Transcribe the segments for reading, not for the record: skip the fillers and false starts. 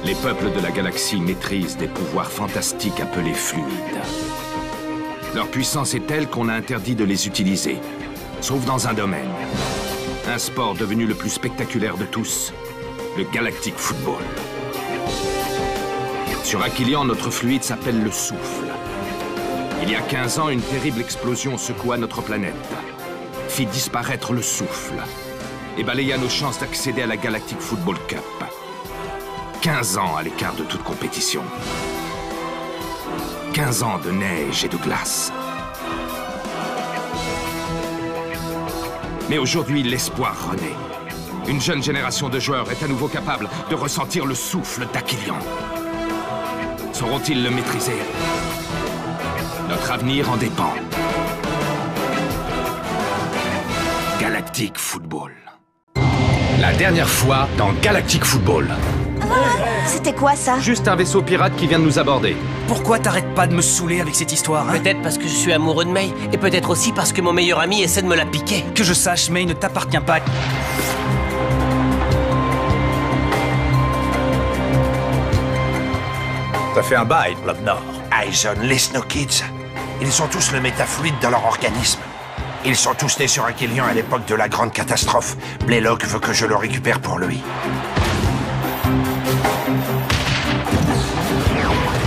Les peuples de la galaxie maîtrisent des pouvoirs fantastiques appelés fluides. Leur puissance est telle qu'on a interdit de les utiliser, sauf dans un domaine. Un sport devenu le plus spectaculaire de tous, le Galactic Football. Sur Aquilion, notre fluide s'appelle le souffle. Il y a 15 ans, une terrible explosion secoua notre planète, fit disparaître le souffle et balaya nos chances d'accéder à la Galactic Football Cup. 15 ans à l'écart de toute compétition. 15 ans de neige et de glace. Mais aujourd'hui, l'espoir renaît. Une jeune génération de joueurs est à nouveau capable de ressentir le souffle d'Aquilion. Sauront-ils le maîtriser? Notre avenir en dépend. Galactic Football. La dernière fois dans Galactic Football. C'était quoi ça? Juste un vaisseau pirate qui vient de nous aborder. Pourquoi t'arrêtes pas de me saouler avec cette histoire, hein? Peut-être parce que je suis amoureux de May, et peut-être aussi parce que mon meilleur ami essaie de me la piquer. Que je sache, May ne t'appartient pas. Ça fait un bail, Blob Nord. Aizen, les Snow Kids, ils ont tous le métafluide dans leur organisme. Ils sont tous nés sur Aquilion à l'époque de la grande catastrophe. Blaylock veut que je le récupère pour lui.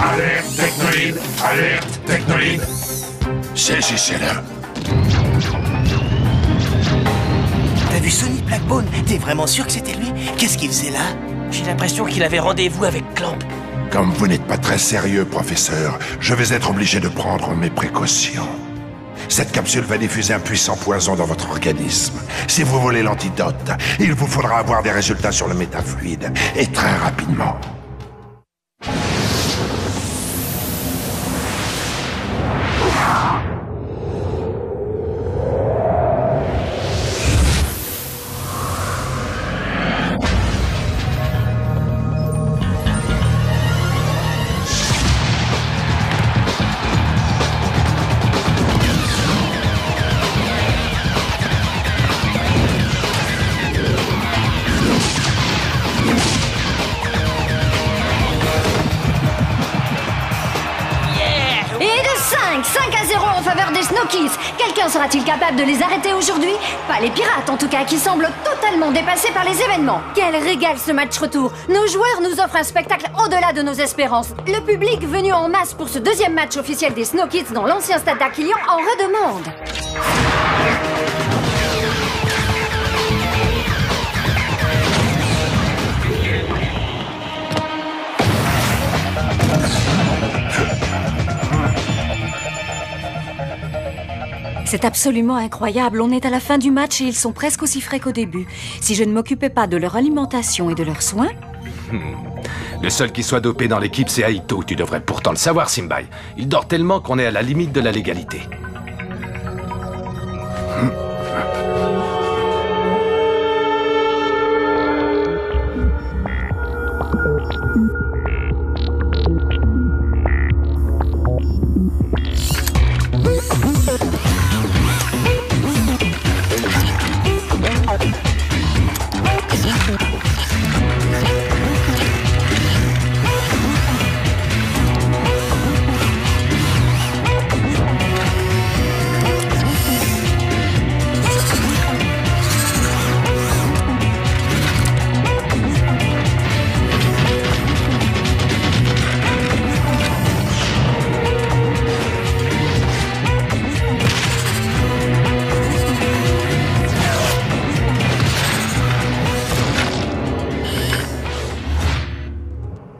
Alerte technoïde! Alerte technoïde! Saisissez-le. T'as vu Sonny Blackbone? T'es vraiment sûr que c'était lui? Qu'est-ce qu'il faisait là? J'ai l'impression qu'il avait rendez-vous avec Clamp. Comme vous n'êtes pas très sérieux, professeur, je vais être obligé de prendre mes précautions. Cette capsule va diffuser un puissant poison dans votre organisme. Si vous voulez l'antidote, il vous faudra avoir des résultats sur le métafluide, et très rapidement. Quelqu'un sera-t-il capable de les arrêter aujourd'hui? Pas les pirates en tout cas, qui semblent totalement dépassés par les événements. Quel régal ce match retour! Nos joueurs nous offrent un spectacle au-delà de nos espérances. Le public venu en masse pour ce deuxième match officiel des Snow Kids dans l'ancien stade d'Aquilion en redemande. C'est absolument incroyable, on est à la fin du match et ils sont presque aussi frais qu'au début. Si je ne m'occupais pas de leur alimentation et de leurs soins... Le seul qui soit dopé dans l'équipe, c'est Aito. Tu devrais pourtant le savoir, Simbai. Il dort tellement qu'on est à la limite de la légalité.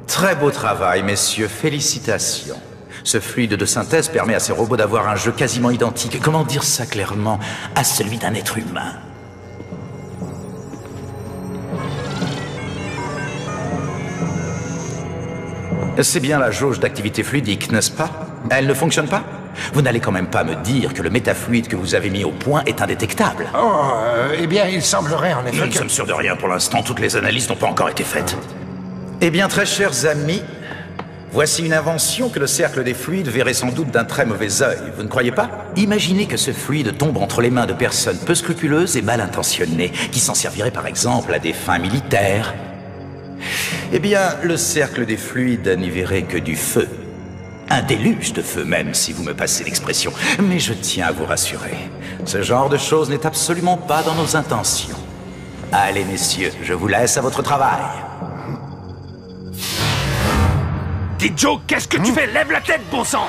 Très beau travail, messieurs, félicitations. Ce fluide de synthèse permet à ces robots d'avoir un jeu quasiment identique, comment dire ça clairement, à celui d'un être humain. C'est bien la jauge d'activité fluidique, n'est-ce pas? Elle ne fonctionne pas? Vous n'allez quand même pas me dire que le métafluide que vous avez mis au point est indétectable? Oh, eh bien, il semblerait en effet Nous ne que... sommes sûrs de rien pour l'instant, toutes les analyses n'ont pas encore été faites. Eh bien, très chers amis, Voici une invention que le cercle des fluides verrait sans doute d'un très mauvais œil, vous ne croyez pas? Imaginez que ce fluide tombe entre les mains de personnes peu scrupuleuses et mal intentionnées, qui s'en serviraient par exemple à des fins militaires. Eh bien, le cercle des fluides n'y verrait que du feu. Un déluge de feu même, si vous me passez l'expression. Mais je tiens à vous rassurer, ce genre de choses n'est absolument pas dans nos intentions. Allez, messieurs, je vous laisse à votre travail. Dis Joe, qu'est-ce que tu fais? Lève la tête, bon sang!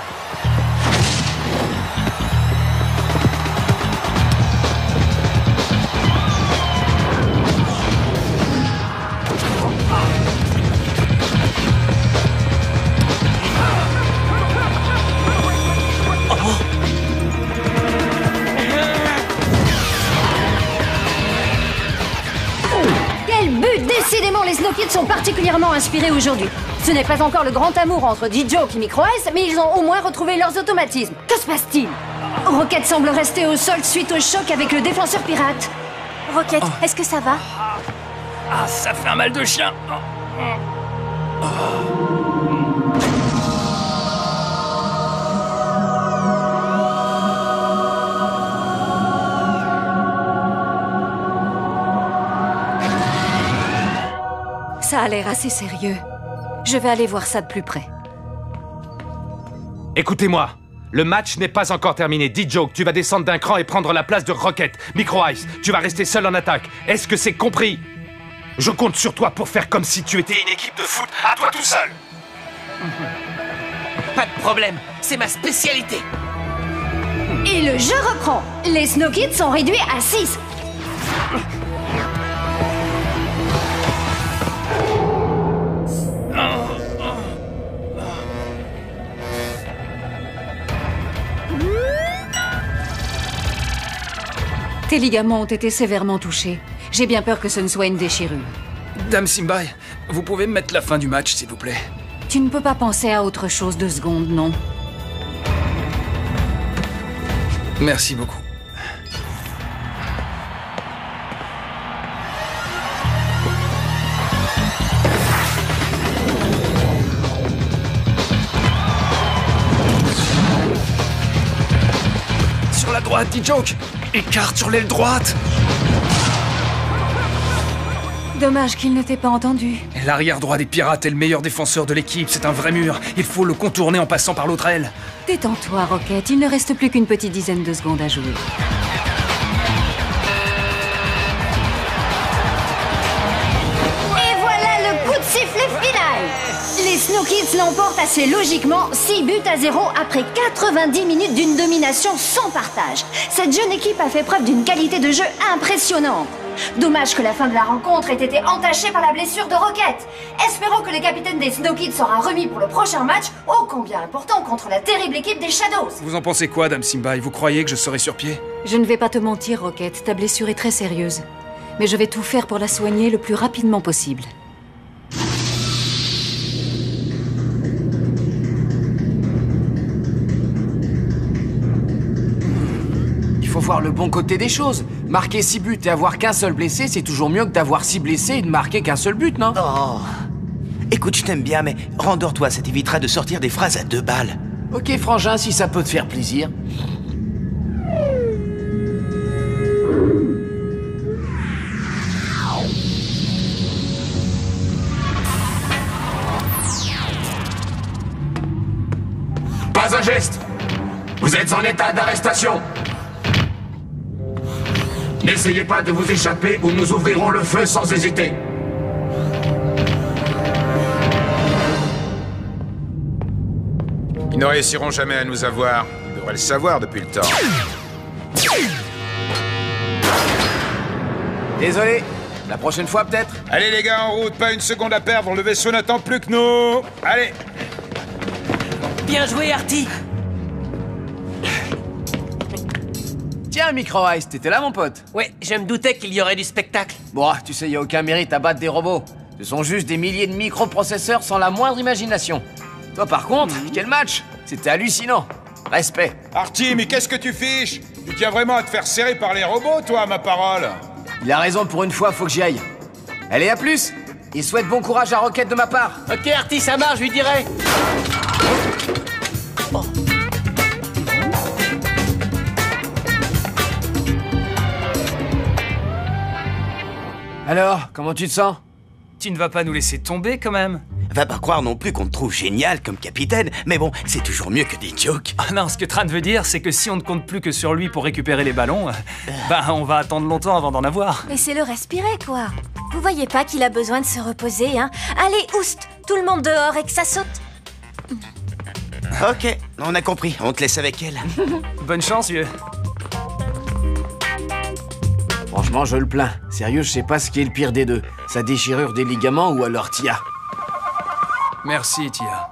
Quel but! Décidément, les Snow Kids sont particulièrement inspirés aujourd'hui. Ce n'est pas encore le grand amour entre D-Joke et Micro Ice, mais ils ont au moins retrouvé leurs automatismes. Que se passe-t-il? Rocket semble rester au sol suite au choc avec le défenseur pirate. Rocket, est-ce que ça va? Ah, ça fait un mal de chien. Ça a l'air assez sérieux. Je vais aller voir ça de plus près. Écoutez-moi, le match n'est pas encore terminé. D-Joke, tu vas descendre d'un cran et prendre la place de Rocket. Micro Ice, tu vas rester seul en attaque. Est-ce que c'est compris? Je compte sur toi pour faire comme si tu étais une équipe de foot à toi tout seul. Pas de problème, c'est ma spécialité. Et le jeu reprend. Les Snow Kids sont réduits à 6. Tes ligaments ont été sévèrement touchés. J'ai bien peur que ce ne soit une déchirure. Dame Simbai, vous pouvez me mettre la fin du match, s'il vous plaît? Tu ne peux pas penser à autre chose 2 secondes, non? Merci beaucoup. Sur la droite, D-Joke! Écarte sur l'aile droite! Dommage qu'il ne t'ait pas entendu. L'arrière droit des pirates est le meilleur défenseur de l'équipe, c'est un vrai mur. Il faut le contourner en passant par l'autre aile. Détends-toi, Rocket. Il ne reste plus qu'une petite dizaine de secondes à jouer. Et voilà le coup de sifflet final! Les Snow Kids l'emportent assez logiquement 6 buts à 0 après 90 minutes d'une domination sans partage. Cette jeune équipe a fait preuve d'une qualité de jeu impressionnante. Dommage que la fin de la rencontre ait été entachée par la blessure de Rocket. Espérons que le capitaine des Snow Kids sera remis pour le prochain match, ô combien important contre la terrible équipe des Shadows. Vous en pensez quoi, Dame Simbai? Vous croyez que je serai sur pied? Je ne vais pas te mentir, Rocket. Ta blessure est très sérieuse. Mais je vais tout faire pour la soigner le plus rapidement possible. Il faut voir le bon côté des choses. Marquer 6 buts et avoir qu'un seul blessé, c'est toujours mieux que d'avoir 6 blessés et de marquer qu'un seul but, non? Oh. Écoute, je t'aime bien, mais rendors-toi, ça t'évitera de sortir des phrases à 2 balles. Ok, frangin, si ça peut te faire plaisir. Pas un geste. Vous êtes en état d'arrestation. N'essayez pas de vous échapper ou nous ouvrirons le feu sans hésiter. Ils ne réussiront jamais à nous avoir. Ils devraient le savoir depuis le temps. Désolé. La prochaine fois, peut-être? Allez les gars, en route, pas une seconde à perdre. Le vaisseau n'attend plus que nous. Allez. Bien joué, Artie. Tiens, Micro Ice, t'étais là, mon pote? Ouais, je me doutais qu'il y aurait du spectacle. Bon, tu sais, y a aucun mérite à battre des robots. Ce sont juste des milliers de microprocesseurs sans la moindre imagination. Toi, par contre, quel match! C'était hallucinant. Respect. Artie, mais qu'est-ce que tu fiches? Tu tiens vraiment à te faire serrer par les robots, toi, ma parole? Il a raison, pour une fois, faut que j'y aille. Allez, à plus! Et souhaite bon courage à Rocket de ma part. Ok, Artie, ça marche, je lui dirai. Oh. Alors, comment tu te sens? Tu ne vas pas nous laisser tomber, quand même? Va pas croire non plus qu'on te trouve génial comme capitaine, mais bon, c'est toujours mieux que des jokes. Ah non, ce que Tran veut dire, c'est que si on ne compte plus que sur lui pour récupérer les ballons, on va attendre longtemps avant d'en avoir. Laissez-le respirer, quoi. Vous voyez pas qu'il a besoin de se reposer, hein? Allez, oust, tout le monde dehors et que ça saute. Ok, on a compris, on te laisse avec elle. Bonne chance, vieux. Franchement, je le plains. Sérieux, je sais pas ce qui est le pire des deux. Sa déchirure des ligaments ou alors Tia. Merci, Tia.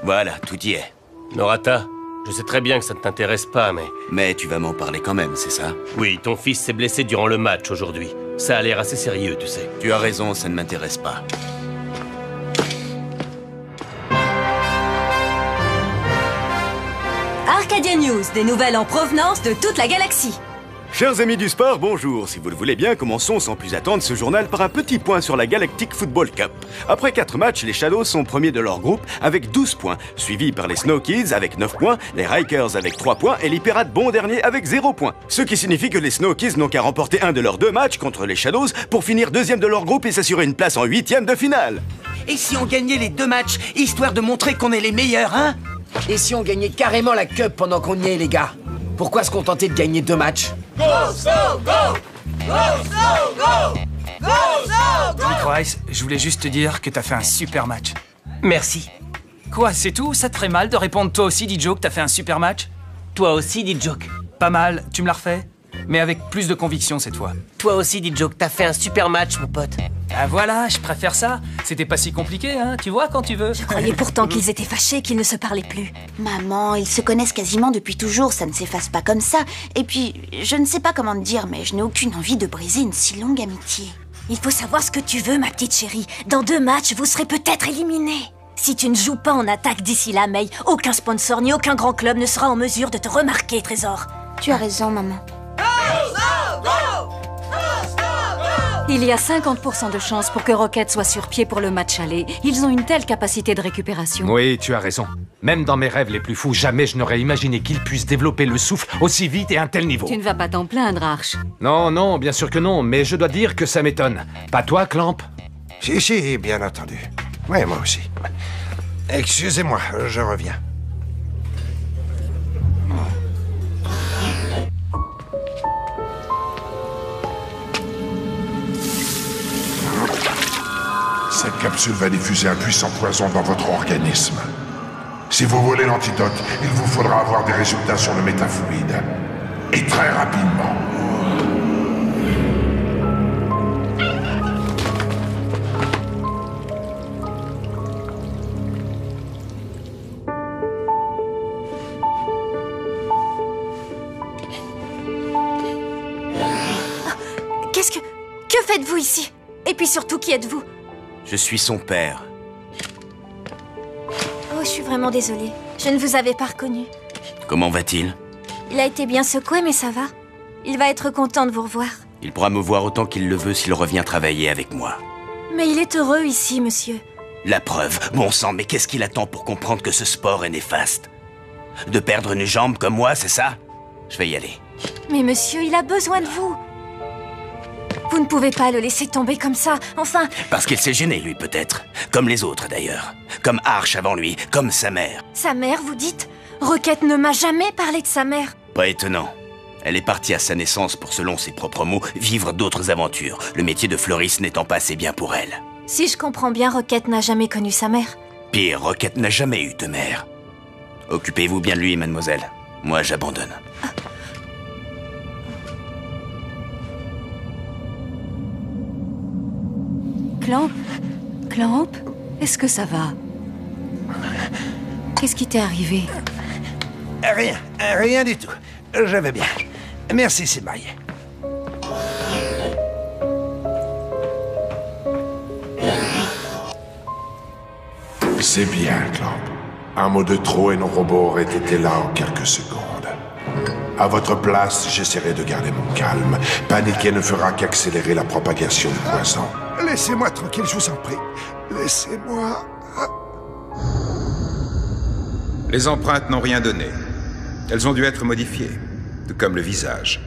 Voilà, tout y est. Norata, je sais très bien que ça ne t'intéresse pas, mais... Mais tu vas m'en parler quand même, c'est ça? Oui, ton fils s'est blessé durant le match aujourd'hui. Ça a l'air assez sérieux, tu sais. Tu as raison, ça ne m'intéresse pas. Arcadia News, des nouvelles en provenance de toute la galaxie. Chers amis du sport, bonjour. Si vous le voulez bien, commençons sans plus attendre ce journal par un petit point sur la Galactic Football Cup. Après 4 matchs, les Shadows sont premiers de leur groupe avec 12 points, suivis par les Snow Kids avec 9 points, les Rikers avec 3 points et les Pirates bon dernier avec 0 points. Ce qui signifie que les Snow Kids n'ont qu'à remporter un de leurs 2 matchs contre les Shadows pour finir deuxième de leur groupe et s'assurer une place en 8e de finale. Et si on gagnait les 2 matchs, histoire de montrer qu'on est les meilleurs, hein? Et si on gagnait carrément la Cup pendant qu'on y est, les gars? Pourquoi se contenter de gagner 2 matchs? Go, so, go! Go, so, go! Go, so, go! Micro-Ice, je voulais juste te dire que t'as fait un super match. Merci. Quoi, c'est tout? Ça te ferait mal de répondre toi aussi, DJ, que t'as fait un super match? Toi aussi, DJ. Pas mal, tu me la refais? Mais avec plus de conviction cette fois. Toi aussi, DJ, t'as fait un super match, mon pote. Ah voilà, je préfère ça. C'était pas si compliqué, hein, tu vois, quand tu veux. Je croyais pourtant qu'ils étaient fâchés, qu'ils ne se parlaient plus. Maman, ils se connaissent quasiment depuis toujours, ça ne s'efface pas comme ça. Et puis, je ne sais pas comment te dire, mais je n'ai aucune envie de briser une si longue amitié. Il faut savoir ce que tu veux, ma petite chérie. Dans 2 matchs, vous serez peut-être éliminés. Si tu ne joues pas en attaque d'ici là, May, aucun sponsor ni aucun grand club ne sera en mesure de te remarquer, Trésor. Tu as raison, maman. Il y a 50% de chances pour que Rocket soit sur pied pour le match aller. Ils ont une telle capacité de récupération. Oui, tu as raison. Même dans mes rêves les plus fous, jamais je n'aurais imaginé qu'ils puissent développer le souffle aussi vite et à un tel niveau. Tu ne vas pas t'en plaindre, Arch. Non, non, bien sûr que non, mais je dois dire que ça m'étonne. Pas toi, Clamp? Si, bien entendu. Oui, moi aussi. Excusez-moi, je reviens. Cette capsule va diffuser un puissant poison dans votre organisme. Si vous voulez l'antidote, il vous faudra avoir des résultats sur le métafluide. Et très rapidement. Que faites-vous ici? Et puis surtout, qui êtes-vous? Je suis son père. Oh, je suis vraiment désolée. Je ne vous avais pas reconnu. Comment va-t-il? Il a été bien secoué, mais ça va. Il va être content de vous revoir. Il pourra me voir autant qu'il le veut s'il revient travailler avec moi. Mais il est heureux ici, monsieur. La preuve, bon sang, mais qu'est-ce qu'il attend pour comprendre que ce sport est néfaste? De perdre une jambe comme moi, c'est ça? Je vais y aller. Mais monsieur, il a besoin de vous. Vous ne pouvez pas le laisser tomber comme ça, enfin... Parce qu'il s'est gêné, lui, peut-être. Comme les autres, d'ailleurs. Comme Arch avant lui, comme sa mère. Sa mère, vous dites? Rocket ne m'a jamais parlé de sa mère. Pas étonnant. Elle est partie à sa naissance pour, selon ses propres mots, vivre d'autres aventures, le métier de fleuriste n'étant pas assez bien pour elle. Si je comprends bien, Rocket n'a jamais connu sa mère. Pire, Rocket n'a jamais eu de mère. Occupez-vous bien de lui, mademoiselle. Moi, j'abandonne. Clamp, est-ce que ça va? Qu'est-ce qui t'est arrivé? Rien du tout. Je vais bien. Merci, Simai. C'est bien, Clamp. Un mot de trop et nos robots auraient été là en quelques secondes. À votre place, j'essaierai de garder mon calme. Paniquer ne fera qu'accélérer la propagation du poison. Laissez-moi tranquille, je vous en prie. Laissez-moi... Les empreintes n'ont rien donné. Elles ont dû être modifiées, tout comme le visage.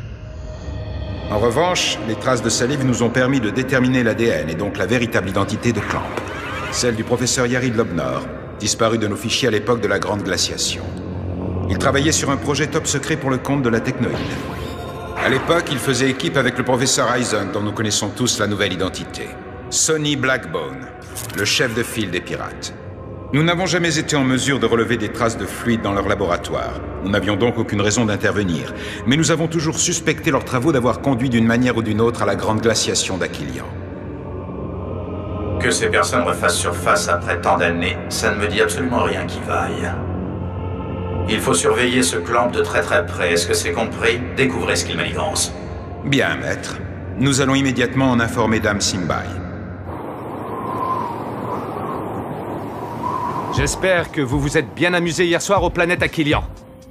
En revanche, les traces de salive nous ont permis de déterminer l'ADN et donc la véritable identité de Clamp. Celle du professeur Yarid Lobnor, disparu de nos fichiers à l'époque de la Grande Glaciation. Il travaillait sur un projet top secret pour le compte de la Technoïde. À l'époque, il faisait équipe avec le professeur Eisen, dont nous connaissons tous la nouvelle identité. Sonny Blackbone, le chef de file des pirates. Nous n'avons jamais été en mesure de relever des traces de fluide dans leur laboratoire. Nous n'avions donc aucune raison d'intervenir. Mais nous avons toujours suspecté leurs travaux d'avoir conduit d'une manière ou d'une autre à la Grande Glaciation d'Aquilian. Que ces personnes refassent surface après tant d'années, ça ne me dit absolument rien qui vaille. Il faut surveiller ce Clamp de très très près. Est-ce que c'est compris? Découvrez ce qu'il manigance. Bien, maître. Nous allons immédiatement en informer Dame Simbai. J'espère que vous vous êtes bien amusé hier soir aux planètes Aquilian.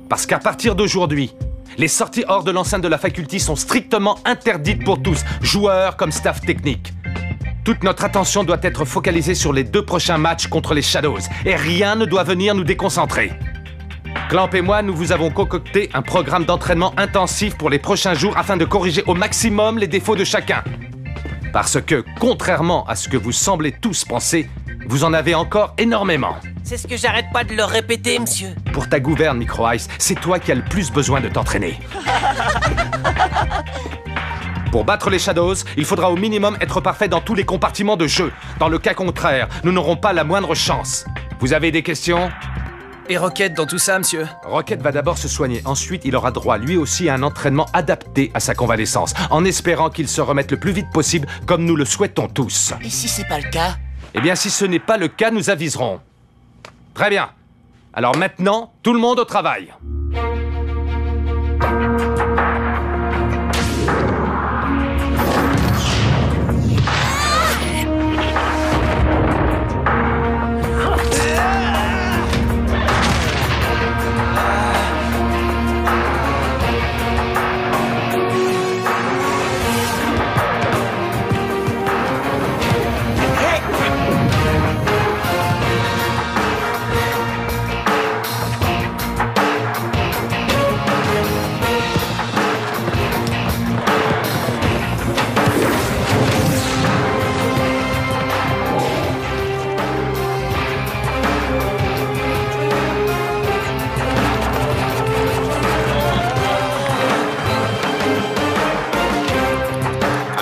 Parce qu'à partir d'aujourd'hui, les sorties hors de l'enceinte de la faculté sont strictement interdites pour tous, joueurs comme staff technique. Toute notre attention doit être focalisée sur les 2 prochains matchs contre les Shadows, et rien ne doit venir nous déconcentrer. Clamp et moi, nous vous avons concocté un programme d'entraînement intensif pour les prochains jours afin de corriger au maximum les défauts de chacun. Parce que, contrairement à ce que vous semblez tous penser, vous en avez encore énormément. C'est ce que j'arrête pas de leur répéter, monsieur. Pour ta gouverne, Micro Ice, c'est toi qui as le plus besoin de t'entraîner. Pour battre les Shadows, il faudra au minimum être parfait dans tous les compartiments de jeu. Dans le cas contraire, nous n'aurons pas la moindre chance. Vous avez des questions? Et Rocket dans tout ça, monsieur? Rocket va d'abord se soigner. Ensuite, il aura droit lui aussi à un entraînement adapté à sa convalescence, en espérant qu'il se remette le plus vite possible, comme nous le souhaitons tous. Et si c'est pas le cas? Eh bien, si ce n'est pas le cas, nous aviserons. Très bien. Alors maintenant, tout le monde au travail.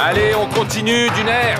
Allez, on continue d'une aire.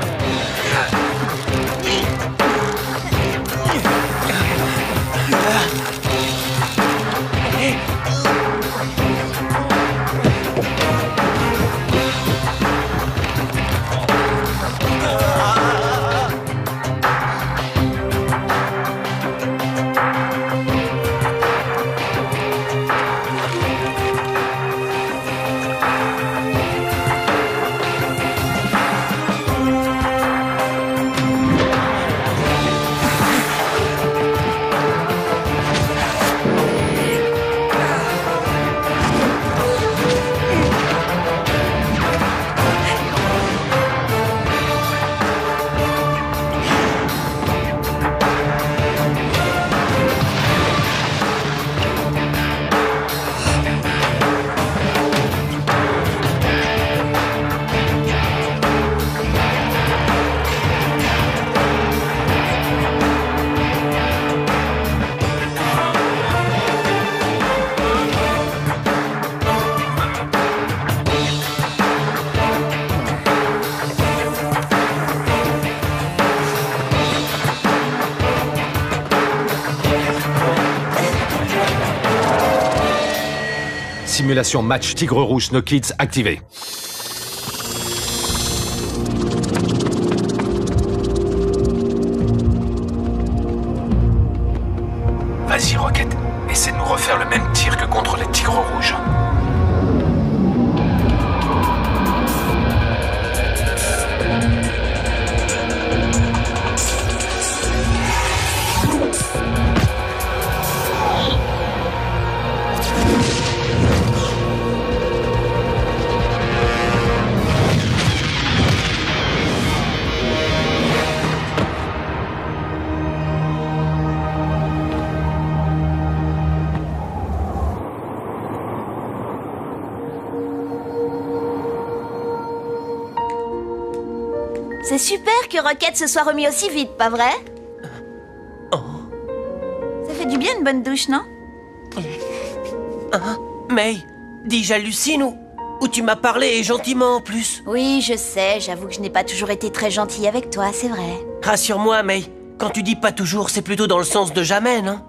Simulation match Tigre Rouge No Kids activée. Vas-y, Rocket. Essaie de nous refaire le même tir que contre les Tigres Rouges. C'est super que Rocket se soit remis aussi vite, pas vrai? Ça fait du bien une bonne douche, non? May, dis j'hallucine ou tu m'as parlé et gentiment en plus? Oui, je sais, j'avoue que je n'ai pas toujours été très gentille avec toi, c'est vrai. Rassure-moi, May, quand tu dis pas toujours, c'est plutôt dans le sens de jamais, non?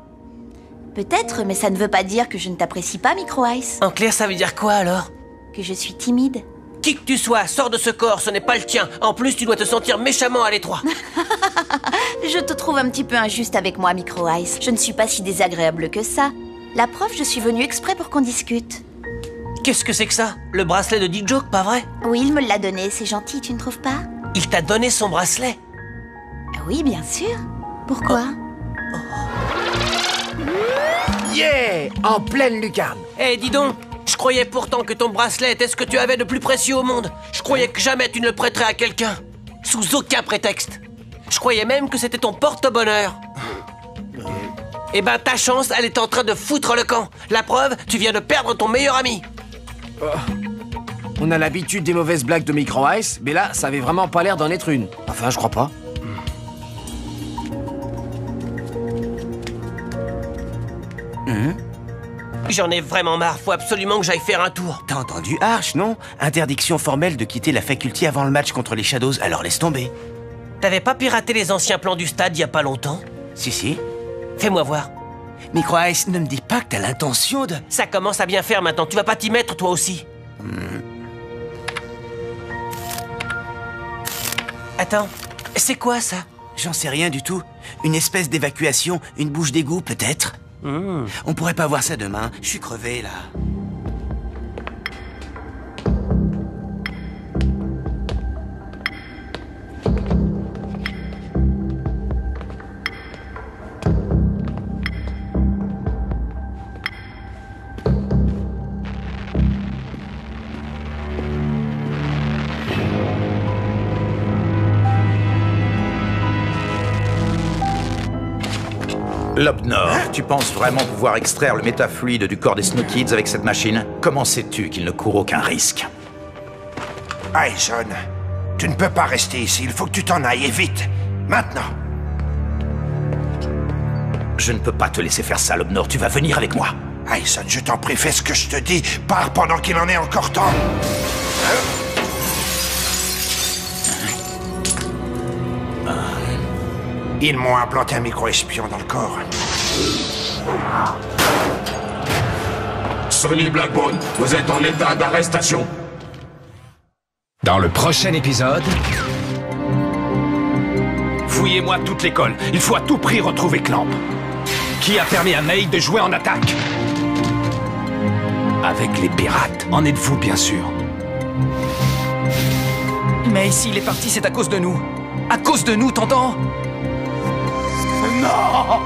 Peut-être, mais ça ne veut pas dire que je ne t'apprécie pas, Micro Ice. En clair, ça veut dire quoi alors? Que je suis timide. Qui que tu sois, sors de ce corps, ce n'est pas le tien. En plus, tu dois te sentir méchamment à l'étroit. Je te trouve un petit peu injuste avec moi, Micro Ice. Je ne suis pas si désagréable que ça. La preuve, je suis venue exprès pour qu'on discute. Qu'est-ce que c'est que ça? Le bracelet de D-Joke, pas vrai? Oui, il me l'a donné, c'est gentil, tu ne trouves pas? Il t'a donné son bracelet? Oui, bien sûr. Pourquoi? Yeah! En pleine lucarne. Eh, dis donc, je croyais pourtant que ton bracelet était ce que tu avais de plus précieux au monde. Je croyais que jamais tu ne le prêterais à quelqu'un. Sous aucun prétexte. Je croyais même que c'était ton porte-bonheur. Eh ben, ta chance, elle est en train de foutre le camp. La preuve, tu viens de perdre ton meilleur ami. On a l'habitude des mauvaises blagues de Micro Ice, mais là, ça avait vraiment pas l'air d'en être une. Enfin, je crois pas. J'en ai vraiment marre, faut absolument que j'aille faire un tour. T'as entendu Arch, non? Interdiction formelle de quitter la faculté avant le match contre les Shadows, alors laisse tomber. T'avais pas piraté les anciens plans du stade il y a pas longtemps? Si. Fais-moi voir. Micro Ice, ne me dis pas que t'as l'intention de... Ça commence à bien faire maintenant, tu vas pas t'y mettre toi aussi? Attends, c'est quoi ça? J'en sais rien du tout. Une espèce d'évacuation, une bouche d'égout peut-être. On pourrait pas voir ça demain, je suis crevé là. Lobnor, tu penses vraiment pouvoir extraire le métafluide du corps des Snow Kids avec cette machine? Comment sais-tu qu'il ne court aucun risque? Aizen, tu ne peux pas rester ici, il faut que tu t'en ailles, et vite. Maintenant. Je ne peux pas te laisser faire ça, Lobnor, tu vas venir avec moi. Aizen, je t'en prie, fais ce que je te dis. Pars pendant qu'il en est encore temps. Ils m'ont implanté un micro-espion dans le corps. Sonny Blackbone, vous êtes en état d'arrestation. Dans le prochain épisode... Fouillez-moi toute l'école. Il faut à tout prix retrouver Clamp. Qui a permis à May de jouer en attaque? Avec les pirates. En êtes-vous, bien sûr? Mais s'il est parti, c'est à cause de nous. À cause de nous, t'entends? Non!